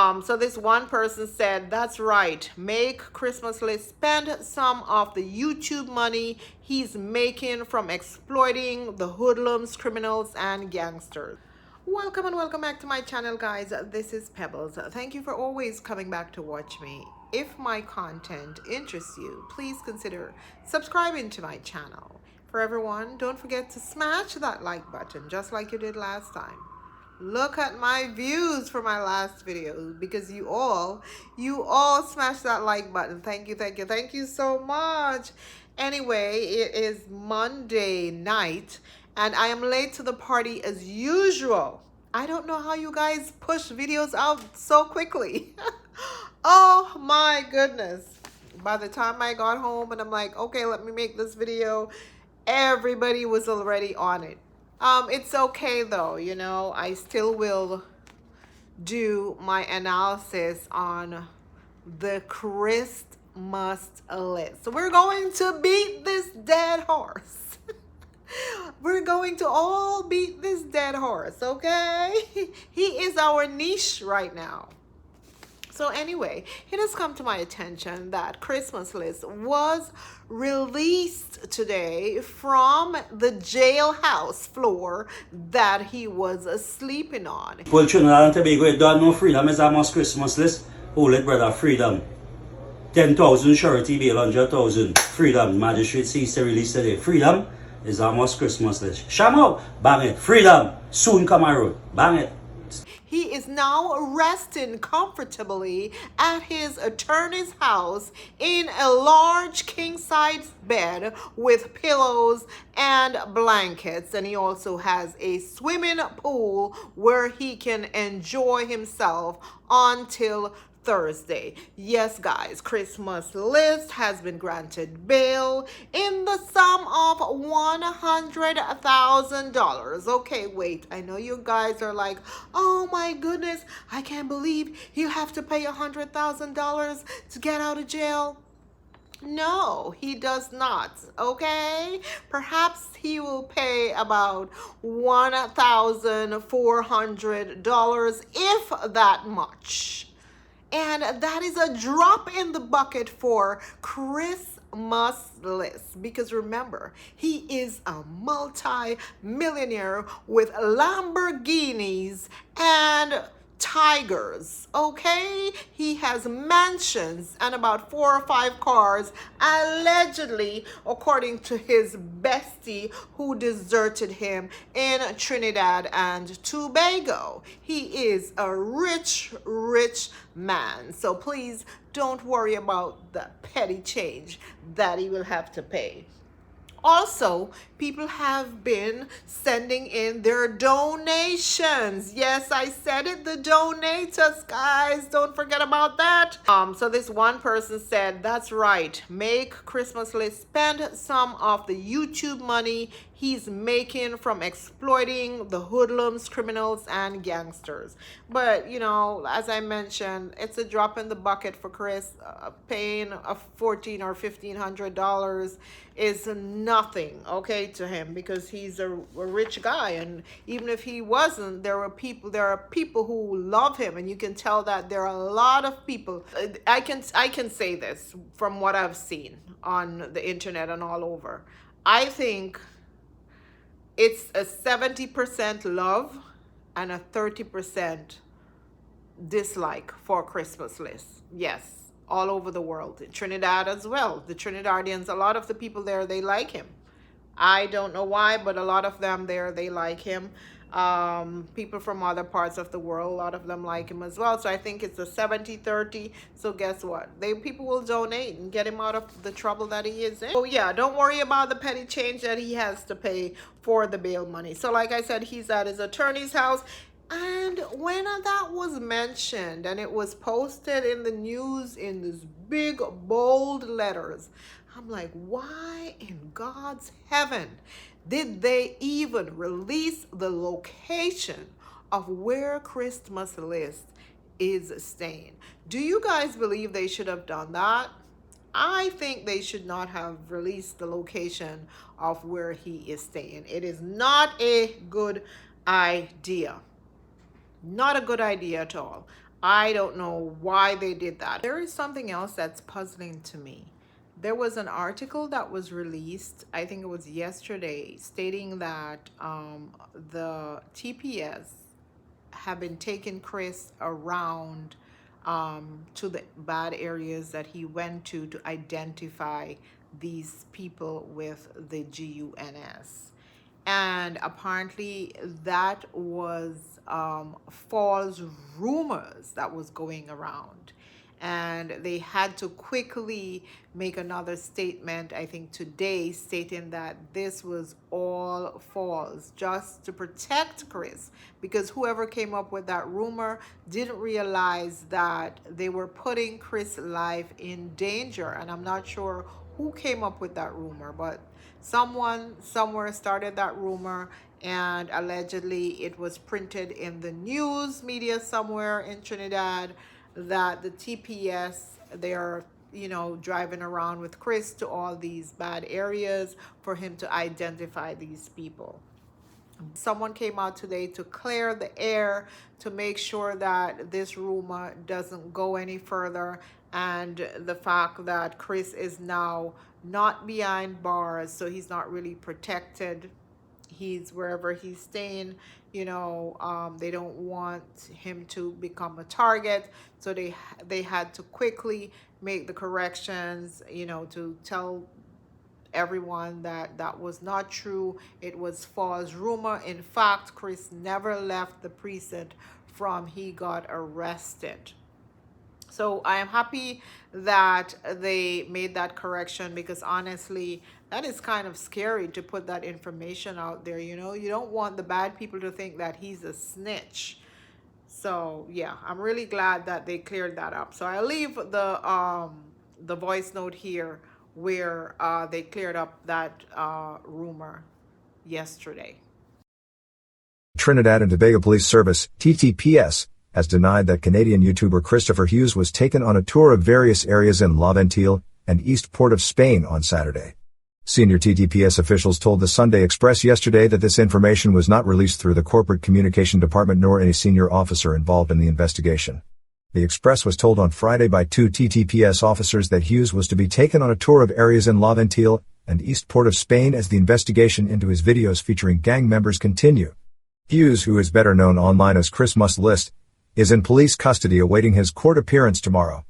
So this one person said, that's right, make Chrismustlist spend some of the YouTube money he's making from exploiting the hoodlums, criminals, and gangsters. Welcome and welcome back to my channel, guys. This is Pebbles. Thank you for always coming back to watch me. If my content interests you, please consider subscribing to my channel. For everyone, don't forget to smash that like button just like you did last time. Look at my views for my last video because you all smashed that like button. Thank you so much. Anyway, it is Monday night and I am late to the party as usual. I don't know how you guys push videos out so quickly. Oh my goodness. By the time I got home and I'm like, okay, let me make this video, everybody was already on it. It's okay though, you know, I still will do my analysis on the Chrismustlist. So we're going to beat this dead horse. We're going to all beat this dead horse, okay? He is our niche right now. So anyway, it has come to my attention that Chrismustlist was released today from the jailhouse floor that he was sleeping on. Well, Trinidad and Tobago don't know freedom is almost Chrismustlist. Hold it, brother, freedom. 10,000 surety bail, 100,000. Freedom. Magistrate sees to release today. Freedom is almost Chrismustlist. Shamo, bang it. Freedom. Soon come around. Bang it. He is now resting comfortably at his attorney's house in a large king-size bed with pillows and blankets. And he also has a swimming pool where he can enjoy himself until Thursday. Yes, guys, Chrismustlist has been granted bail in the sum of $100,000. Okay, wait, I know you guys are like, oh my goodness, I can't believe you have to pay $100,000 to get out of jail. No, he does not, okay? Perhaps he will pay about $1,400, if that much. And that is a drop in the bucket for Chrismustlist, because remember, he is a multi-millionaire with Lamborghinis and tigers, okay? He has mansions and about 4 or 5 cars, allegedly, according to his bestie who deserted him in Trinidad and Tobago. He is a rich man, so please don't worry about the petty change that he will have to pay. Also, people have been sending in their donations. Yes, I said it, the donators, guys. Don't forget about that. So this one person said, that's right, make Chrismustlist spend some of the YouTube money he's making from exploiting the hoodlums, criminals, and gangsters. But, you know, as I mentioned, it's a drop in the bucket for Chris. Paying a $1,400 or $1,500 is nothing, okay, to him, because he's a rich guy. And even if he wasn't, there are people who love him, and you can tell that there are a lot of people. I can say this from what I've seen on the internet and all over. I think it's a 70% love and a 30% dislike for Chrismustlist. Yes, all over the world. In Trinidad as well. The Trinidadians, a lot of the people there, they like him. I don't know why, but a lot of them there, they like him. People from other parts of the world, a lot of them like him as well. So I think it's a 70-30. So guess what? People will donate and get him out of the trouble that he is in. So yeah, don't worry about the petty change that he has to pay for the bail money. So like I said, he's at his attorney's house. And when that was mentioned and it was posted in the news in this big bold letters, I'm like, why in God's heaven did they even release the location of where Chrismustlist is staying? Do you guys believe they should have done that? I think they should not have released the location of where he is staying. It is not a good idea. Not a good idea at all. I don't know why they did that. There is something else that's puzzling to me. There was an article that was released, I think it was yesterday, stating that the TPS have been taking Chris around to the bad areas that he went to identify these people with the GUNS. And apparently that was false rumors that was going around, and they had to quickly make another statement, I think today, stating that this was all false, just to protect Chris, because whoever came up with that rumor didn't realize that they were putting Chris' life in danger. And I'm not sure who came up with that rumor, but someone somewhere started that rumor, and allegedly it was printed in the news media somewhere in Trinidad that the TPS, they are, you know, driving around with Chris to all these bad areas for him to identify these people. Someone came out today to clear the air, to make sure that this rumor doesn't go any further, and the fact that Chris is now not behind bars, so he's not really protected. He's wherever he's staying, you know, they don't want him to become a target, so they had to quickly make the corrections, you know, to tell everyone that that was not true. It was false rumor. In fact, Chris never left the precinct from he got arrested. So I am happy that they made that correction, because honestly, that is kind of scary to put that information out there. You know, you don't want the bad people to think that he's a snitch. So yeah, I'm really glad that they cleared that up. So I'll leave the voice note here where they cleared up that rumor yesterday. Trinidad and Tobago Police Service, TTPS, has denied that Canadian YouTuber Christopher Hughes was taken on a tour of various areas in La Ventil and East Port of Spain on Saturday. Senior TTPS officials told the Sunday Express yesterday that this information was not released through the Corporate Communication Department nor any senior officer involved in the investigation. The Express was told on Friday by two TTPS officers that Hughes was to be taken on a tour of areas in La Ventil and East Port of Spain as the investigation into his videos featuring gang members continue. Hughes, who is better known online as Chrismustlist, is in police custody awaiting his court appearance tomorrow.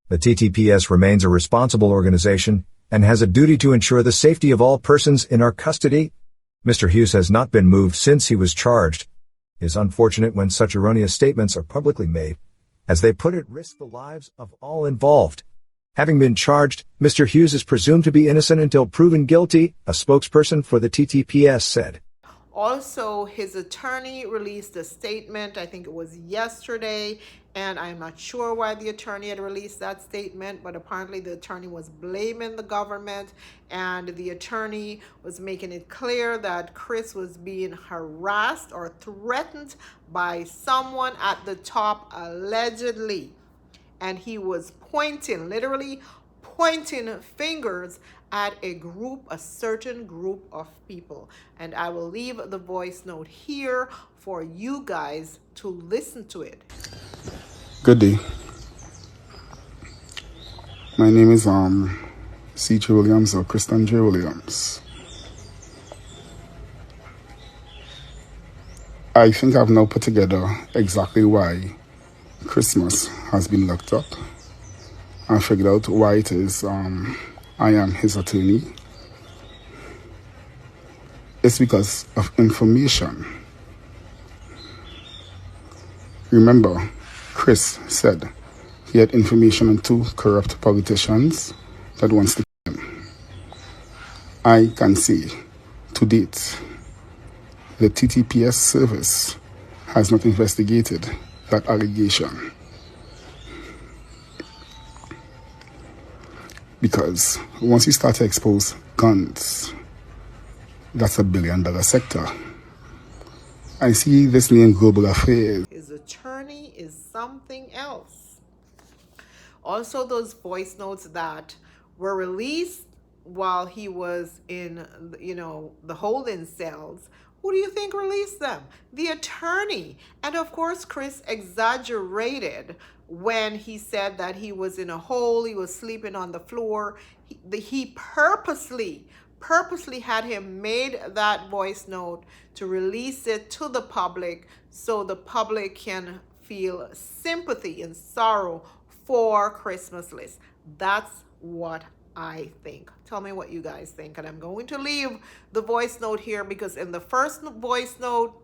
The TTPS remains a responsible organization and has a duty to ensure the safety of all persons in our custody. Mr. Hughes has not been moved since he was charged. It is unfortunate when such erroneous statements are publicly made, as they put at risk the lives of all involved. Having been charged, Mr. Hughes is presumed to be innocent until proven guilty, a spokesperson for the TTPS said. Also, his attorney released a statement, I think it was yesterday, and I'm not sure why the attorney had released that statement, but apparently the attorney was blaming the government, and the attorney was making it clear that Chris was being harassed or threatened by someone at the top, allegedly. And he was pointing, literally pointing fingers at a certain group of people. And I will leave the voice note here for you guys to listen to it. Good day. My name is C.J. Williams or Kristen J. Williams. I think I've now put together exactly why Christmas has been locked up. I figured out why it is I am his attorney. It's because of information. Remember, Chris said he had information on two corrupt politicians that wants to kill him. I can say, to date, the TTPS service has not investigated that allegation. Because once you start to expose guns, that's $1 billion sector. I see this name Global Affairs. His attorney is something else. Also, those voice notes that were released while he was in, you know, the holding cells Who do you think released them? The attorney. And of course, Chris exaggerated when he said that he was in a hole, he was sleeping on the floor. He purposely had him made that voice note to release it to the public so the public can feel sympathy and sorrow for Chrismustlist. That's what I think. Tell me what you guys think. And I'm going to leave the voice note here because in the first voice note,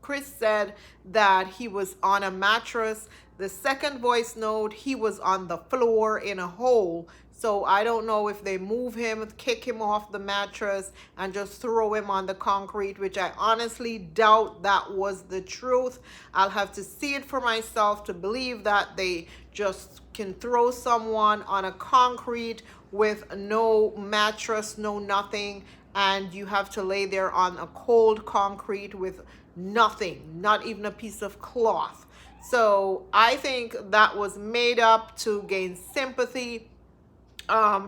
Chris said that he was on a mattress. The second voice note, he was on the floor in a hole. So I don't know if they move him, kick him off the mattress, and just throw him on the concrete, which I honestly doubt that was the truth. I'll have to see it for myself to believe that they just can throw someone on a concrete with no mattress, no nothing, and you have to lay there on a cold concrete with nothing, not even a piece of cloth. So I think that was made up to gain sympathy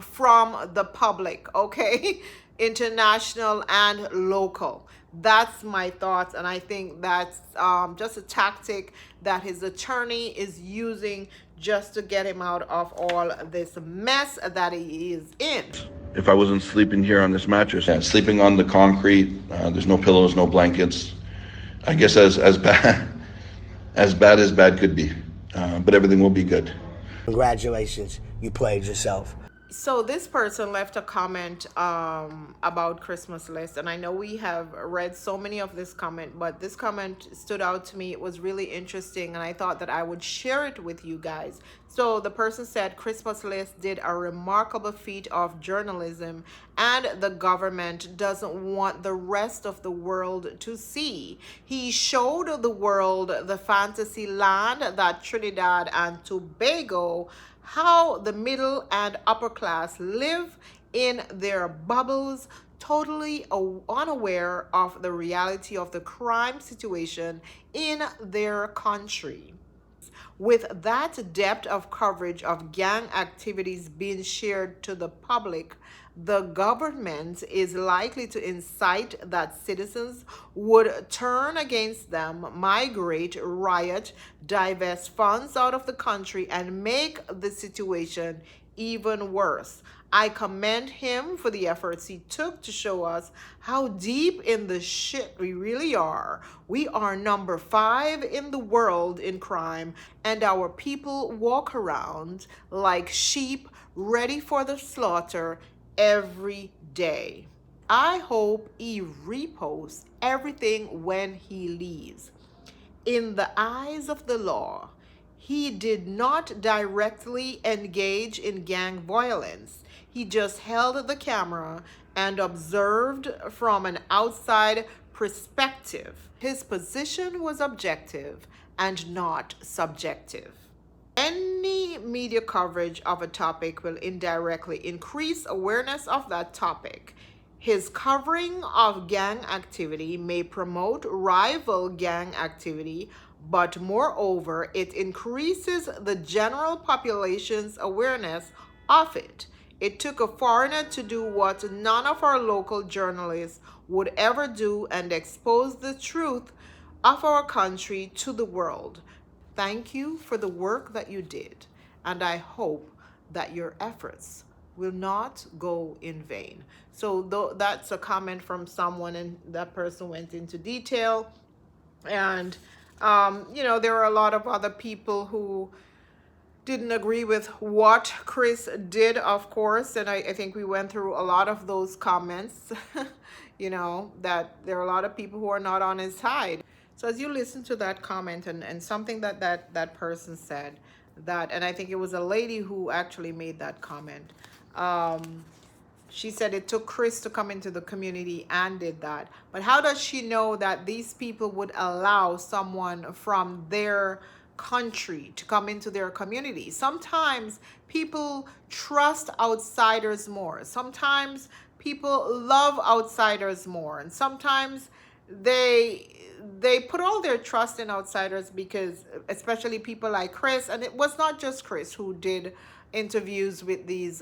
from the public, okay? International and local. That's my thoughts, and I think that's just a tactic that his attorney is using just to get him out of all this mess that he is in. If I wasn't sleeping here on this mattress, sleeping on the concrete, there's no pillows, no blankets. I guess as bad as bad could be, but everything will be good. Congratulations, you played yourself. So this person left a comment about Chrismustlist, and I know we have read so many of this comment, but this comment stood out to me. It was really interesting, and I thought that I would share it with you guys. So the person said Chrismustlist did a remarkable feat of journalism, and the government doesn't want the rest of the world to see. He showed the world the fantasy land that Trinidad and Tobago, how the middle and upper class live in their bubbles, totally unaware of the reality of the crime situation in their country. With that depth of coverage of gang activities being shared to the public, the government is likely to incite that citizens would turn against them, migrate, riot, divest funds out of the country, and make the situation even worse. I commend him for the efforts he took to show us how deep in the shit we really are. We are number 5 in the world in crime, and our people walk around like sheep ready for the slaughter every day. I hope he reposts everything when he leaves. In the eyes of the law, he did not directly engage in gang violence. He just held the camera and observed from an outside perspective. His position was objective and not subjective. Any media coverage of a topic will indirectly increase awareness of that topic. His covering of gang activity may promote rival gang activity, but moreover, it increases the general population's awareness of it. It took a foreigner to do what none of our local journalists would ever do and expose the truth of our country to the world. Thank you for the work that you did, and I hope that your efforts will not go in vain. So that's a comment from someone, and that person went into detail. And, there are a lot of other people who didn't agree with what Chris did, of course, and I think we went through a lot of those comments, that there are a lot of people who are not on his side. So as you listen to that comment and something that person said, and I think it was a lady who actually made that comment, she said it took Chris to come into the community and did that. But how does she know that these people would allow someone from their country to come into their community? Sometimes people trust outsiders more. Sometimes people love outsiders more. And sometimes they put all their trust in outsiders because, especially people like Chris, and it was not just Chris who did interviews with these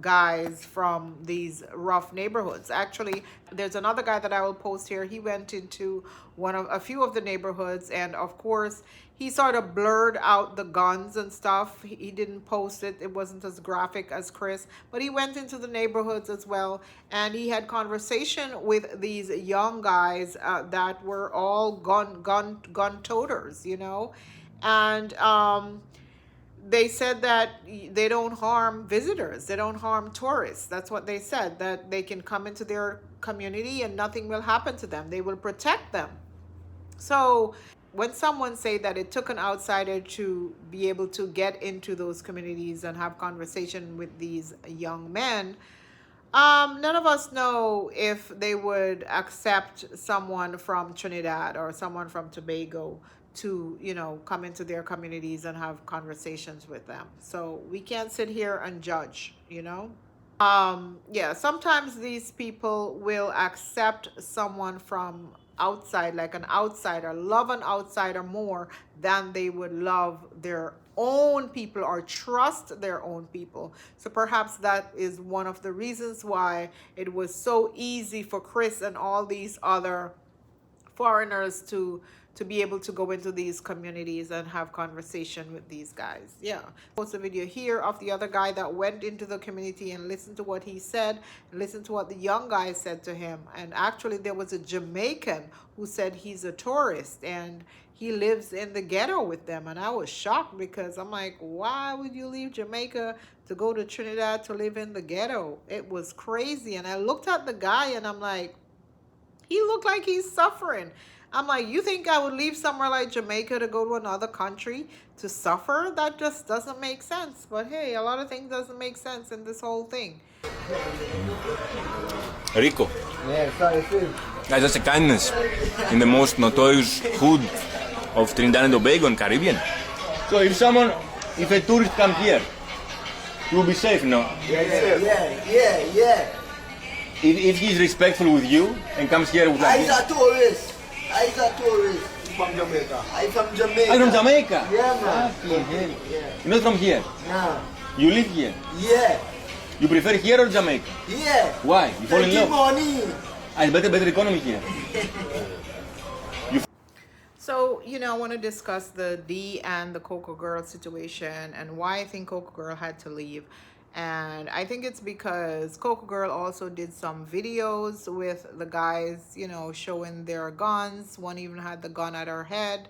guys from these rough neighborhoods. Actually, there's another guy that I will post here. He went into a few of the neighborhoods, and of course he sort of blurred out the guns and stuff. He didn't post it. It wasn't as graphic as Chris, but he went into the neighborhoods as well, and he had conversation with these young guys that were all gun toters, you know, and they said that they don't harm visitors, they don't harm tourists. That's what they said, that they can come into their community and nothing will happen to them. They will protect them. So when someone say that it took an outsider to be able to get into those communities and have conversation with these young men, none of us know if they would accept someone from Trinidad or someone from Tobago to, you know, come into their communities and have conversations with them. So we can't sit here and judge, you know. Yeah, sometimes these people will accept someone from outside, like an outsider, love an outsider more than they would love their own people or trust their own people. So perhaps that is one of the reasons why it was so easy for Chris and all these other foreigners to be able to go into these communities and have conversation with these guys. Yeah, post a video here of the other guy that went into the community and listened to what he said, listen to what the young guy said to him. And actually there was a Jamaican who said he's a tourist and he lives in the ghetto with them. And I was shocked because I'm like, why would you leave Jamaica to go to Trinidad to live in the ghetto? It was crazy. And I looked at the guy and I'm like, he looked like he's suffering. I'm like, you think I would leave somewhere like Jamaica to go to another country to suffer? That just doesn't make sense. But hey, a lot of things doesn't make sense in this whole thing. Rico. Guys, that's a kindness in the most notorious hood of Trinidad and Tobago and Caribbean. So if a tourist come here, you'll be safe, no? Yeah. If he's respectful with you and comes here with like... I'm a tourist. From Jamaica. I'm from Jamaica. I'm from Jamaica? Yeah, man. Yeah. You're not from here? No. You live here? Yeah. You prefer here or Jamaica? Yeah. Why? You fall in love? Money. It's better economy here. So, you know, I want to discuss the D and the Coco girl situation and why I think Coco girl had to leave. And I think it's because Coco girl also did some videos with the guys, you know, showing their guns. One even had the gun at her head.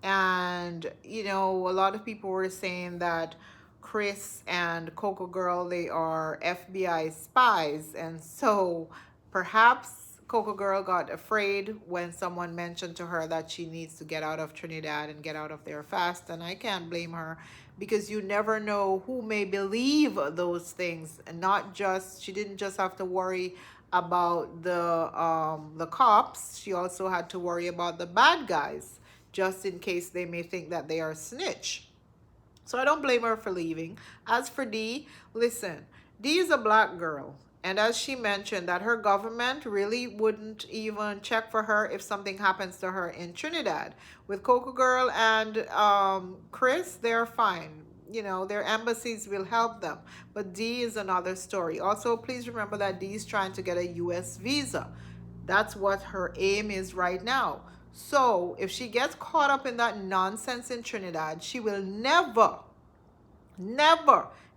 And, you know, a lot of people were saying that Chris and Coco girl, they are FBI spies. And so perhaps Coco girl got afraid when someone mentioned to her that she needs to get out of Trinidad and get out of there fast. And I can't blame her, because you never know who may believe those things. And not just, she didn't just have to worry about the cops. She also had to worry about the bad guys, just in case they may think that they are snitch. So I don't blame her for leaving. As for D, listen, D is a black girl. And as she mentioned, that her government really wouldn't even check for her if something happens to her in Trinidad. With Coco girl and Chris, they're fine. You know, their embassies will help them. But D is another story. Also, please remember that D is trying to get a U.S. visa. That's what her aim is right now. So if she gets caught up in that nonsense in Trinidad, she will never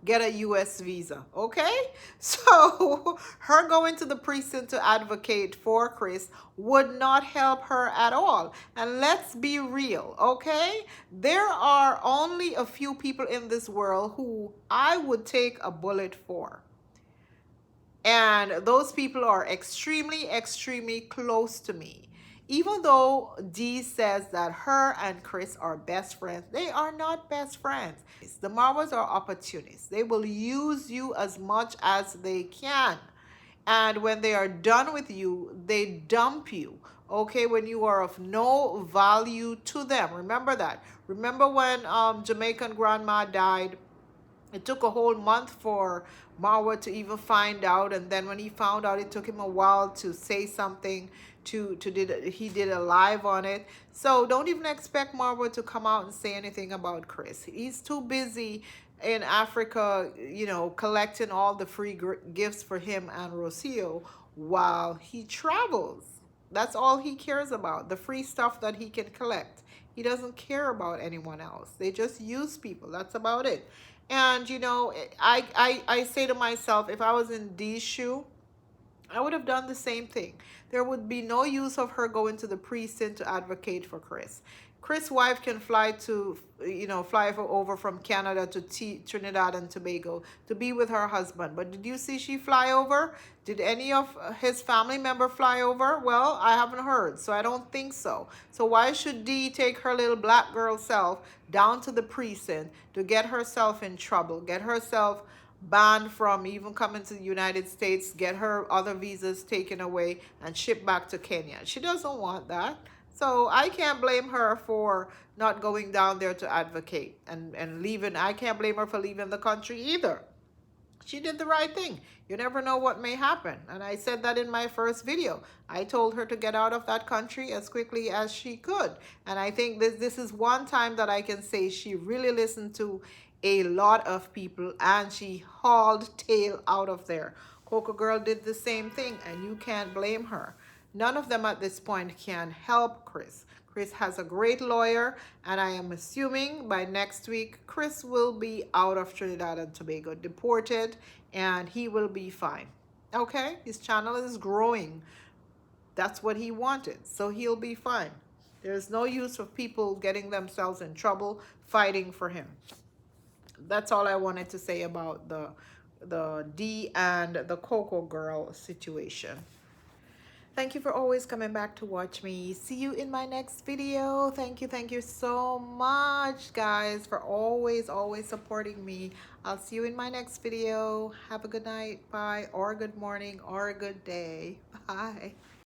get a U.S. visa, okay? So her going to the precinct to advocate for Chris would not help her at all. And let's be real, okay? There are only a few people in this world who I would take a bullet for. And those people are extremely, extremely close to me. Even though Dee says that her and Chris are best friends, they are not best friends. The Marvels are opportunists. They will use you as much as they can. And when they are done with you, they dump you. Okay, when you are of no value to them. Remember that. Remember when Jamaican grandma died? It took a whole month for Marwa to even find out, and then when he found out, it took him a while to say something. He did a live on it. So don't even expect Marwa to come out and say anything about Chris. He's too busy in Africa, you know, collecting all the free gifts for him and Rocio while he travels. That's all he cares about, the free stuff that he can collect. He doesn't care about anyone else. They just use people. That's about it. And, you know, I say to myself, if I was in Dee's shoe, I would have done the same thing. There would be no use of her going to the precinct to advocate for Chris. Chris' wife can fly to, you know, fly over from Canada to Trinidad and Tobago to be with her husband. But did you see she fly over? Did any of his family member fly over? Well, I haven't heard, so I don't think so. So why should Dee take her little black girl self down to the precinct to get herself in trouble, get herself banned from even coming to the United States, get her other visas taken away and shipped back to Kenya? She doesn't want that. So I can't blame her for not going down there to advocate and leaving. I can't blame her for leaving the country either. She did the right thing. You never know what may happen. And I said that in my first video. I told her to get out of that country as quickly as she could. And I think this is one time that I can say she really listened to a lot of people and she hauled tail out of there. Coco Girl did the same thing and you can't blame her. None of them at this point can help Chris. Chris has a great lawyer, and I am assuming by next week, Chris will be out of Trinidad and Tobago, deported, and he will be fine. Okay? His channel is growing. That's what he wanted, so he'll be fine. There's no use of people getting themselves in trouble fighting for him. That's all I wanted to say about the Dee and the Coco Girl situation. Thank you for always coming back to watch me. See you in my next video. Thank you so much, guys, for always supporting me. I'll see you in my next video. Have a good night, bye, or good morning, or a good day. Bye.